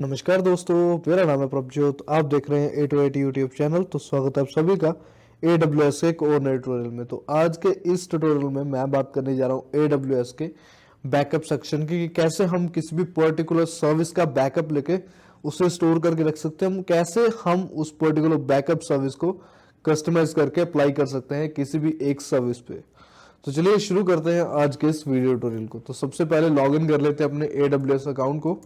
नमस्कार दोस्तों, मेरा नाम है प्रभजोत। आप देख रहे हैं ए टू एट यूट्यूब चैनल। तो स्वागत है आप सभी का AWS के एक और नए ट्यूटोरियल में। तो आज के इस ट्यूटोरियल में मैं बात करने जा रहा हूँ AWS के बैकअप सेक्शन की, कि कैसे हम किसी भी पर्टिकुलर सर्विस का बैकअप लेके उसे स्टोर करके रख सकते हैं। हम कैसे हम उस पर्टिकुलर बैकअप सर्विस को कस्टमाइज करके अप्लाई कर सकते हैं किसी भी एक सर्विस पे। तो चलिए शुरू करते हैं आज के इस वीडियो ट्यूटोरियल को। तो सबसे पहले लॉग इन कर लेते हैं अपने AWS अकाउंट को।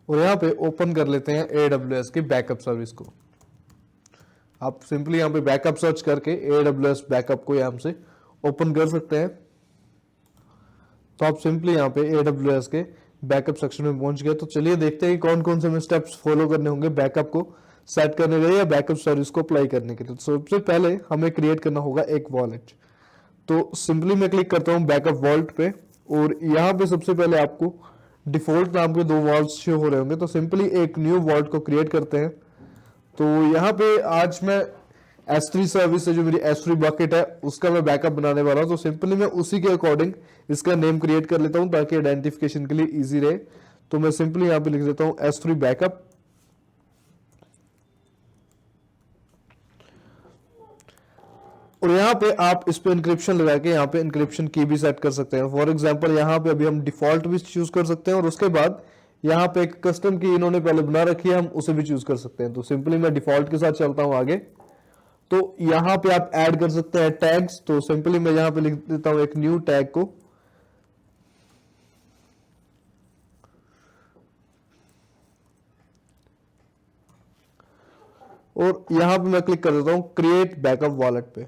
और यहाँ पे ओपन कर लेते हैं AWS की बैकअप सर्विस को। आप सिंपली यहाँ पे बैकअप सर्च करके AWS बैकअप को यहाँ से ओपन कर सकते हैं। तो आप सिंपली यहाँ पे AWS के बैकअप सेक्शन में पहुंच गए। तो चलिए देखते हैं कि कौन कौन से हमें स्टेप्स फॉलो करने होंगे बैकअप को सेट करने के लिए या बैकअप सर्विस को अप्लाई करने के लिए। तो सबसे पहले हमें क्रिएट करना होगा एक वॉलेट। तो सिंपली मैं क्लिक करता हूँ बैकअप वॉलेट पे, और यहाँ पे सबसे पहले आपको डिफॉल्ट नाम के 2 वॉल्ट शो हो रहे होंगे। तो सिंपली एक न्यू वॉल्ट को क्रिएट करते हैं। तो यहाँ पे आज मैं S3 सर्विस से जो मेरी S3 बकेट है उसका मैं बैकअप बनाने वाला हूँ। तो सिंपली मैं उसी के अकॉर्डिंग इसका नेम क्रिएट कर लेता हूँ ताकि आइडेंटिफिकेशन के लिए इजी रहे। तो मैं सिंपली यहाँ पे लिख देता हूँ S3 बैकअप। और यहाँ पे आप इस पे इंक्रिप्शन लगा के यहाँ पे इंक्रिप्शन की भी सेट कर सकते हैं। फॉर एग्जांपल यहाँ पे अभी हम डिफॉल्ट भी चूज कर सकते हैं, और उसके बाद यहाँ पे एक कस्टम की इन्होंने पहले बना रखी है, हम उसे भी चूज कर सकते हैं। तो सिंपली मैं डिफॉल्ट के साथ चलता हूँ आगे। तो यहाँ पे आप ऐड कर सकते हैं टैग्स। तो सिंपली मैं यहाँ पे लिख देता हूँ एक न्यू टैग को। और यहाँ पे मैं क्लिक कर देता हूँ क्रिएट बैकअप वॉलेट पे।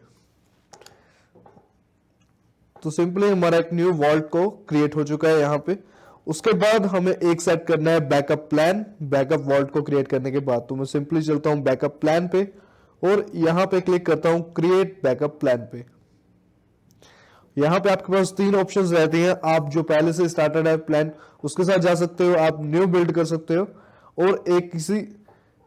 तो सिंपली हमारा एक न्यू वॉल्ट को क्रिएट हो चुका है यहाँ पे। उसके बाद हमें एक सेट करना है बैकअप प्लान बैकअप वॉल्ट को क्रिएट करने के बाद। तो मैं सिंपली चलता हूँ बैकअप प्लान पे, और यहाँ पे क्लिक करता हूँ क्रिएट बैकअप प्लान पे। यहाँ पे आपके पास 3 ऑप्शंस रहती हैं। आप जो पहले से स्टार्टेड है प्लान उसके साथ जा सकते हो, आप न्यू बिल्ड कर सकते हो, और एक किसी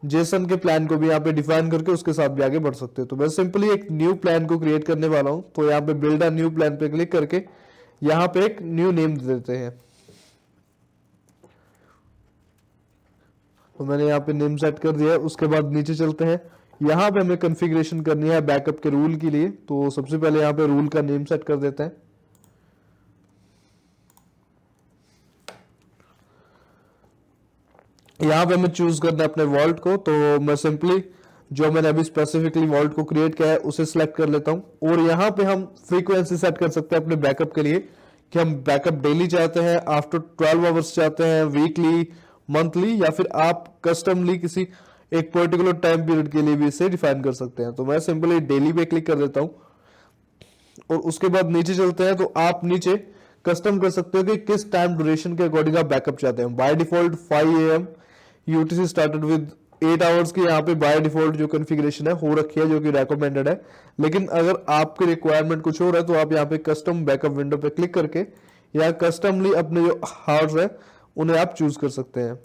जेसन के प्लान को भी यहाँ पे डिफाइन करके उसके साथ भी आगे बढ़ सकते हो। तो मैं सिंपली एक न्यू प्लान को क्रिएट करने वाला हूँ। तो यहाँ पे बिल्ड अ न्यू प्लान पे क्लिक करके यहाँ पे एक न्यू नेम दे देते हैं। तो मैंने यहाँ पे नेम सेट कर दिया है। उसके बाद नीचे चलते हैं। यहाँ पे हमें कॉन्फ़िगरेशन करनी है बैकअप के रूल के लिए। तो सबसे पहले यहाँ पे रूल का नेम सेट कर देते हैं। यहाँ पे हमें चूज करना है अपने वॉल्ट को। तो मैं सिंपली जो मैंने अभी स्पेसिफिकली वॉल्ट को क्रिएट किया है उसे सिलेक्ट कर लेता हूँ। और यहाँ पे हम फ्रीक्वेंसी सेट कर सकते हैं अपने बैकअप के लिए, कि हम बैकअप डेली चाहते हैं, आफ्टर 12 आवर्स चाहते हैं, वीकली, मंथली, या फिर आप कस्टमली किसी एक पर्टिकुलर टाइम पीरियड के लिए भी इसे डिफाइन कर सकते हैं। तो मैं सिंपली डेली पे क्लिक कर देता हूँ। और उसके बाद नीचे चलते हैं। तो आप नीचे कस्टम कर सकते हो कि किस टाइम ड्यूरेशन के अकॉर्डिंग आप बैकअप चाहते हैं। By default 5 AM UTC started with 8 hours की यहाँ पे बाय डिफॉल्ट जो कॉन्फ़िगरेशन है हो रखी है, जो कि रेकमेंडेड है। लेकिन अगर आपकी रिक्वायरमेंट कुछ और है तो आप यहाँ पे कस्टम बैकअप विंडो पे क्लिक करके या कस्टमली अपने जो हार्स है उन्हें आप चूज कर सकते हैं।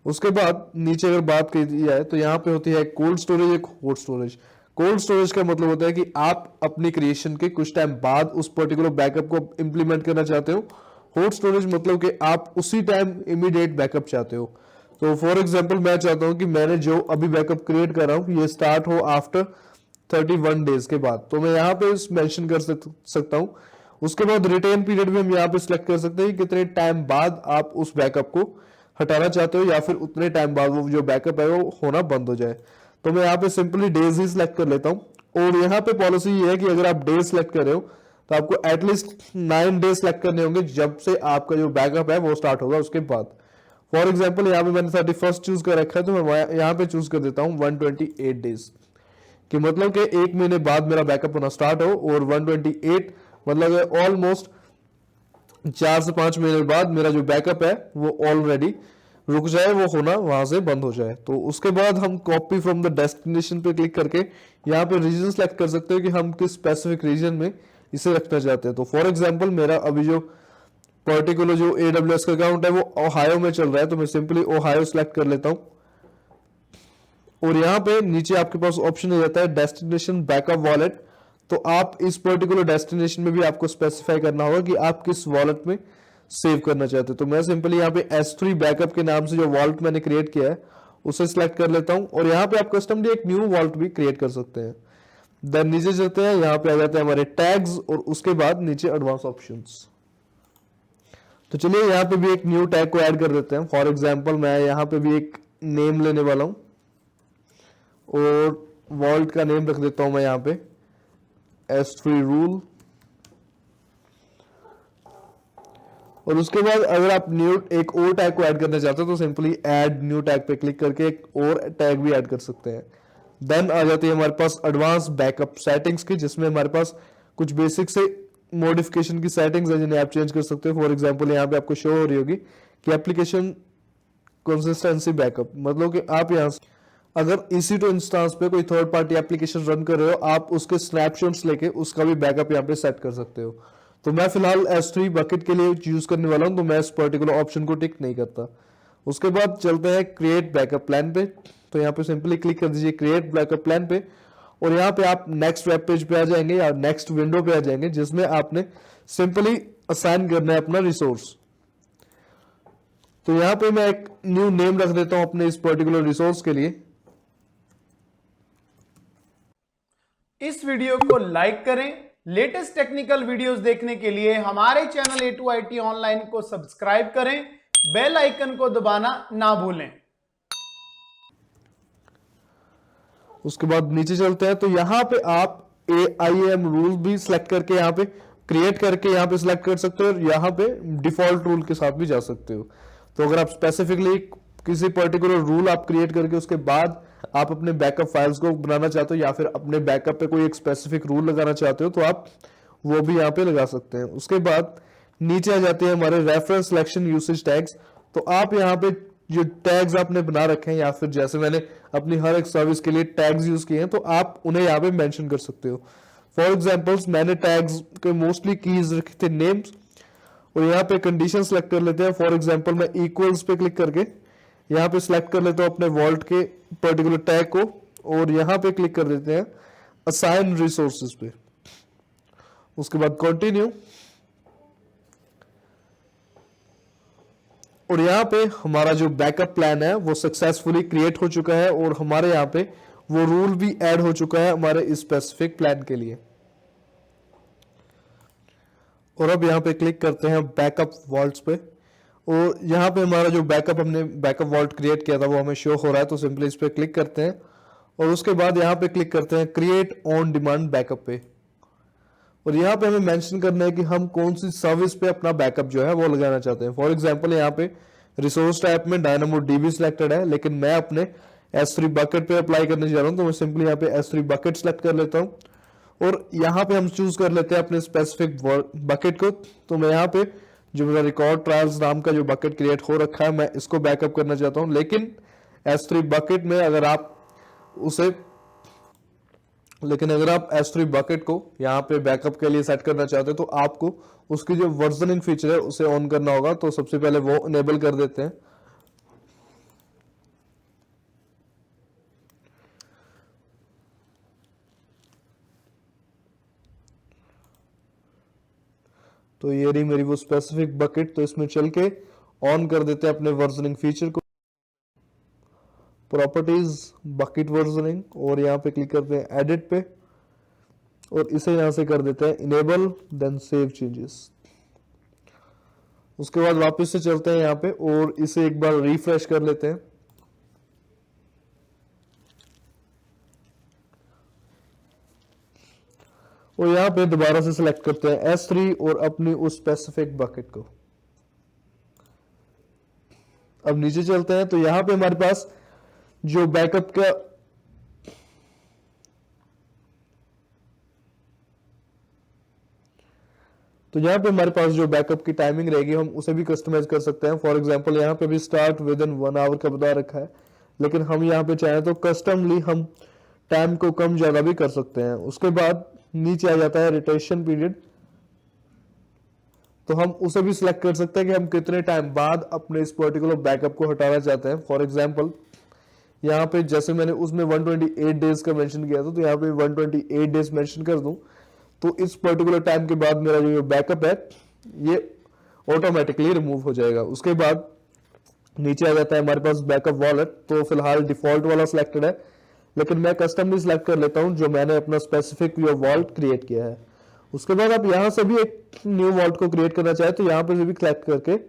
उसके बाद नीचे अगर बात की जाए तो यहाँ पे होती है कोल्ड स्टोरेज, एक हॉट स्टोरेज। कोल्ड स्टोरेज का मतलब होता है कि आप अपनी क्रिएशन के कुछ टाइम बाद उस पर्टिकुलर बैकअप को इंप्लीमेंट करना चाहते हो। हॉट स्टोरेज मतलब कि आप उसी टाइम इमीडिएट बैकअप चाहते हो। तो फॉर एग्जांपल मैं चाहता हूं कि मैंने जो अभी बैकअप क्रिएट कर रहा हूं ये स्टार्ट हो आफ्टर 31 डेज के बाद। तो मैं यहाँ पे मेंशन कर सकता हूं। उसके बाद रिटेन पीरियड भी हम यहाँ पे सिलेक्ट कर सकते हैं कि कितने टाइम बाद आप उस बैकअप को हटाना चाहते हो, या फिर उतने टाइम बाद वो जो बैकअप है वो होना बंद हो जाए। तो मैं यहाँ पे सिंपली डेज ही सिलेक्ट कर लेता हूँ। और यहाँ पे पॉलिसी ये है कि अगर आप डेज सिलेक्ट कर रहे हो तो आपको एटलीस्ट 9 डेज सिलेक्ट करने होंगे जब से आपका जो बैकअप है वो स्टार्ट होगा उसके बाद। फॉर एग्जाम्पल यहाँ पे मैंने 31 चूज कर रखा है, तो मैं यहाँ पे चूज कर देता हूँ 128 डेज, कि मतलब कि 1 महीने बाद मेरा बैकअप होना स्टार्ट हो, और 128 मतलब ऑलमोस्ट 4 से 5 महीने बाद मेरा जो बैकअप है वो ऑलरेडी रुक जाए, वो होना वहां से बंद हो जाए। तो उसके बाद हम कॉपी फ्रॉम द डेस्टिनेशन पे क्लिक करके यहाँ पे रीजन सेलेक्ट कर सकते हो कि हम किस स्पेसिफिक रीजन में इसे रखना चाहते हैं। तो फॉर एग्जाम्पल मेरा अभी जो पर्टिकुलर जो AWS का अकाउंट है वो ओहायो में चल रहा है, तो मैं सिंपली ओहायो सेलेक्ट कर लेता हूँ। और यहाँ पे नीचे आपके पास ऑप्शन आ जाता है डेस्टिनेशन बैकअप वॉलेट। तो आप इस पर्टिकुलर डेस्टिनेशन में भी आपको स्पेसिफाई करना होगा कि आप किस वॉलेट में सेव करना चाहते हो। तो मैं सिंपली यहाँ पे S3 बैकअप के नाम से जो वॉलेट मैंने क्रिएट किया है उसे सिलेक्ट कर लेता हूँ, और यहाँ पे आप कस्टमली एक न्यू वॉलेट भी क्रिएट कर सकते हैं। देन नीचे चलते हैं, यहाँ पे आ जाते हैं हमारे टैग्स, और उसके बाद नीचे एडवांस ऑप्शंस। तो चलिए यहाँ पे भी एक न्यू टैग को ऐड कर देते हैं। फॉर एग्जांपल मैं यहाँ पे भी एक नेम लेने वाला हूँ, और वॉल्ट का नेम रख देता हूँ मैं यहाँ पे S3 रूल। और उसके बाद अगर आप न्यू एक और टैग को ऐड करना चाहते हो तो सिंपली ऐड न्यू टैग पे क्लिक करके एक और टैग भी ऐड कर सकते हैं। देन आ जाती है हमारे पास एडवांस बैकअप सेटिंग्स की, जिसमें हमारे पास कुछ बेसिक से मॉडिफिकेशन की सेटिंग्स है जिन्हें आप चेंज कर सकते हो। फॉर एग्जांपल यहाँ पे आपको शो हो रही होगी कि एप्लीकेशन कंसिस्टेंसी बैकअप, मतलब कि आप यहाँ से अगर EC2 इंस्टेंस पे कोई थर्ड पार्टी एप्लीकेशन रन कर रहे हो, आप उसके स्नैपशॉट्स लेके उसका भी बैकअप यहाँ पे सेट कर सकते हो। तो मैं फिलहाल S3 बकेट के लिए यूज करने वाला हूं, तो मैं इस पर्टिकुलर ऑप्शन को टिक नहीं करता। उसके बाद चलते हैं क्रिएट बैकअप प्लान पे। तो यहाँ पे सिंपली क्लिक कर दीजिए क्रिएट बैकअप प्लान पे, और यहाँ पे आप नेक्स्ट वेब पेज पे आ जाएंगे या नेक्स्ट विंडो पे आ जाएंगे, जिसमें आपने सिंपली असाइन करना है अपना रिसोर्स। तो यहाँ पे मैं एक न्यू नेम रख देता हूं अपने इस पर्टिकुलर रिसोर्स के लिए। इस वीडियो को लाइक करें। लेटेस्ट टेक्निकल वीडियोस देखने के लिए हमारे चैनल A2IT ऑनलाइन को सब्सक्राइब करें, बेल आइकन को दबाना ना भूलें। उसके बाद नीचे चलते हैं, तो यहाँ पे आप AIAM रूल भी सिलेक्ट करके यहाँ पे क्रिएट करके यहाँ पे सिलेक्ट कर सकते हो, और यहाँ पे डिफॉल्ट रूल के साथ भी जा सकते हो। तो अगर आप स्पेसिफिकली किसी पर्टिकुलर रूल आप क्रिएट करके उसके बाद आप अपने बैकअप फाइल्स को बनाना चाहते हो, या फिर अपने बैकअप पे कोई एक स्पेसिफिक रूल लगाना चाहते हो, तो आप वो भी यहाँ पे लगा सकते हैं। उसके बाद नीचे आ जाते हैं हमारे रेफरेंस सिलेक्शन यूसेज टैग्स। तो आप यहाँ पे जो टैग्स आपने बना रखे हैं, या फिर जैसे मैंने अपनी हर एक सर्विस के लिए टैग्स यूज किए हैं, तो आप उन्हें यहाँ पे मेंशन कर सकते हो। फॉर एग्जांपल्स मैंने टैग्स के मोस्टली कीज रखे थे नेम्स, और यहाँ पे कंडीशन सेलेक्ट कर लेते हैं। फॉर एग्जांपल मैं इक्वल्स पे क्लिक करके यहाँ पे सिलेक्ट कर लेता हूँ अपने वॉल्ट के पर्टिकुलर टैग को, और यहाँ पे क्लिक कर देते हैं असाइन रिसोर्सेज पे। उसके बाद कंटिन्यू, और यहाँ पे हमारा जो बैकअप प्लान है वो सक्सेसफुली क्रिएट हो चुका है, और हमारे यहाँ पे वो रूल भी ऐड हो चुका है हमारे स्पेसिफिक प्लान के लिए। और अब यहाँ पे क्लिक करते हैं बैकअप वॉल्ट्स पे, और यहाँ पे हमारा जो हमने बैकअप वॉल्ट क्रिएट किया था वो हमें शो हो रहा है। तो सिंपली इस पे क्लिक करते हैं, और उसके बाद यहाँ पे क्लिक करते हैं क्रिएट ऑन डिमांड बैकअप पे, और यहाँ पे हमें मेंशन करना है कि हम कौन सी सर्विस पे अपना बैकअप जो है वो लगाना चाहते हैं। फॉर एग्जांपल यहाँ पे रिसोर्स टाइप में DynamoDB सिलेक्टेड है, लेकिन मैं अपने S3 बकेट पे अप्लाई करने जा रहा हूँ, तो मैं सिंपली यहाँ पे S3 बकेट सेलेक्ट कर लेता हूँ, और यहाँ पे हम चूज कर लेते हैं अपने स्पेसिफिक बकेट को। तो मैं यहाँ पे जो मेरा रिकॉर्ड ट्रायल्स नाम का जो बकेट क्रिएट हो रखा है, मैं इसको बैकअप करना चाहता हूँ। लेकिन S3 बकेट में अगर आप S3 बकेट को यहाँ पे बैकअप के लिए सेट करना चाहते हैं, तो आपको उसकी जो वर्जनिंग फीचर है उसे ऑन करना होगा। तो सबसे पहले वो इनेबल कर देते हैं। तो ये रही मेरी वो स्पेसिफिक बकेट, तो इसमें चल के ऑन कर देते हैं अपने वर्जनिंग फीचर को, प्रॉपर्टीज बकेट वर्जनिंग, और यहाँ पे क्लिक करते हैं एडिट पे, और इसे यहाँ से कर देते हैं इनेबल, देन सेव चेंजेस। उसके बाद वापस से चलते हैं यहाँ पे, और इसे एक बार रिफ्रेश कर लेते हैं। और यहाँ पे दोबारा से सिलेक्ट करते हैं S3 और अपनी उस स्पेसिफिक बकेट को। अब नीचे चलते हैं, तो यहाँ पे हमारे पास जो बैकअप का यहाँ पे हमारे पास जो बैकअप की टाइमिंग रहेगी हम उसे भी कस्टमाइज कर सकते हैं। फॉर एग्जांपल यहाँ पे भी स्टार्ट विद इन 1 आवर का बता रखा है, लेकिन हम यहाँ पे चाहें तो कस्टमली हम टाइम को कम ज्यादा भी कर सकते हैं। उसके बाद नीचे आ जाता है रोटेशन पीरियड, तो हम उसे भी सिलेक्ट कर सकते हैं कि हम कितने टाइम बाद अपने इस पर्टिकुलर बैकअप को हटाना चाहते हैं। फॉर एग्जांपल यहाँ पे जैसे मैंने उसमें 128 डेज का मेंशन किया था, तो यहाँ पे 128 डेज मेंशन कर दूं, तो इस पर्टिकुलर टाइम के बाद मेरा जो बैकअप है ये ऑटोमेटिकली रिमूव हो जाएगा। उसके बाद नीचे आ जाता है हमारे पास बैकअप वॉलेट। तो फिलहाल डिफॉल्ट वाला सिलेक्टेड है, लेकिन मैं कस्टम भी सिलेक्ट कर लेता हूं जो मैंने अपना स्पेसिफिक वॉल्ट क्रिएट किया है। उसके बाद आप यहां से भी एक न्यू वॉल्ट को क्रिएट करना चाहे तो यहां पे भी क्लिक करके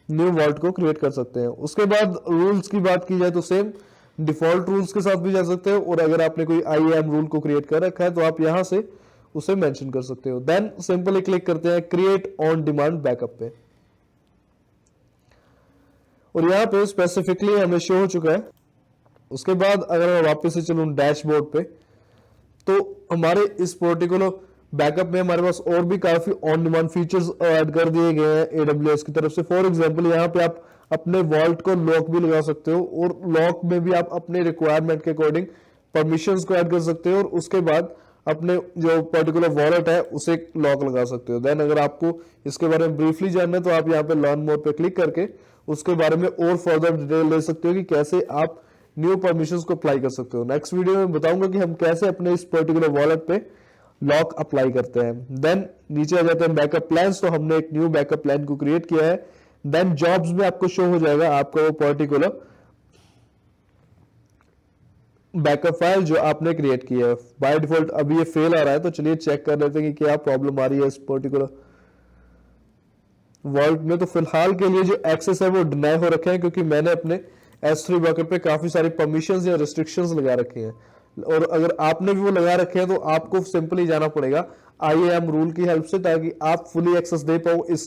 न्यू वॉल्ट को क्रिएट कर सकते हैं। उसके बाद रूल्स की बात की जाए तो सेम डिफॉल्ट रूल्स के साथ भी जा सकते हो, और अगर आपने कोई IAM रूल को क्रिएट कर रखा है तो आप यहां से उसे मेंशन कर सकते हो। देन सिंपली क्लिक करते हैं क्रिएट ऑन डिमांड बैकअप पे, और यहाँ पे स्पेसिफिकली हमें शो हो चुका है। उसके बाद अगर मैं वापस से चलूं डैशबोर्ड पे, तो हमारे इस पर्टिकुलर बैकअप में हमारे पास और भी काफी ऑन डिमांड फीचर्स ऐड कर दिए गए हैं AWS की तरफ से। फॉर एग्जांपल यहाँ पे आप अपने वॉल्ट को लॉक भी लगा सकते हो, और लॉक में भी आप अपने रिक्वायरमेंट के अकॉर्डिंग परमिशंस को ऐड कर सकते हो, और उसके बाद अपने जो पर्टिकुलर वॉलेट है उसे लॉक लगा सकते हो। देन अगर आपको इसके बारे में ब्रीफली जानना है तो आप यहाँ पे लर्न मोर पे क्लिक करके उसके बारे में और फर्दर डिटेल ले सकते हो कि कैसे आप न्यू परमिशंस को अप्लाई कर सकते हो। नेक्स्ट वीडियो में बताऊंगा कि हम कैसे अपने इस पर्टिकुलर वॉलेट पे लॉक अप्लाई करते हैं। देन नीचे आ जाते हैं बैकअप प्लान्स, तो हमने एक न्यू बैकअप प्लान को क्रिएट किया है। देन जॉब्स में आपको शो हो जाएगा आपका वो पर्टिकुलर बैकअप फाइल जो आपने क्रिएट किया है। बाय डिफॉल्ट अभी ये फेल आ रहा है, तो चलिए चेक कर लेते हैं कि क्या प्रॉब्लम आ रही है इस पर्टिकुलर वॉल्ट में। तो फिलहाल के लिए जो एक्सेस है वो डिनाई हो रखे हैं, क्योंकि मैंने अपने S3 बकेट पे काफी सारी परमिशंस या रिस्ट्रिक्शंस लगा रखे हैं, और अगर आपने भी वो लगा रखे हैं तो आपको सिंपली जाना पड़ेगा IAM रूल की हेल्प से, ताकि आप फुली एक्सेस दे पाओ इस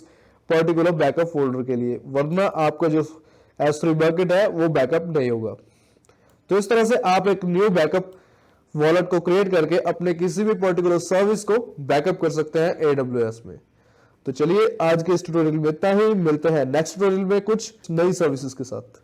पर्टिकुलर बैकअप फोल्डर के लिए, वरना आपका जो S3 बकेट है वो बैकअप नहीं होगा। तो इस तरह से आप एक न्यू बैकअप वॉलेट को क्रिएट करके अपने किसी भी पर्टिकुलर सर्विस को बैकअप कर सकते हैं AWS में। तो चलिए आज के इस ट्यूटोरियल में इतना ही, मिलते हैं नेक्स्ट ट्यूटोरियल में कुछ नई सर्विसेज के साथ।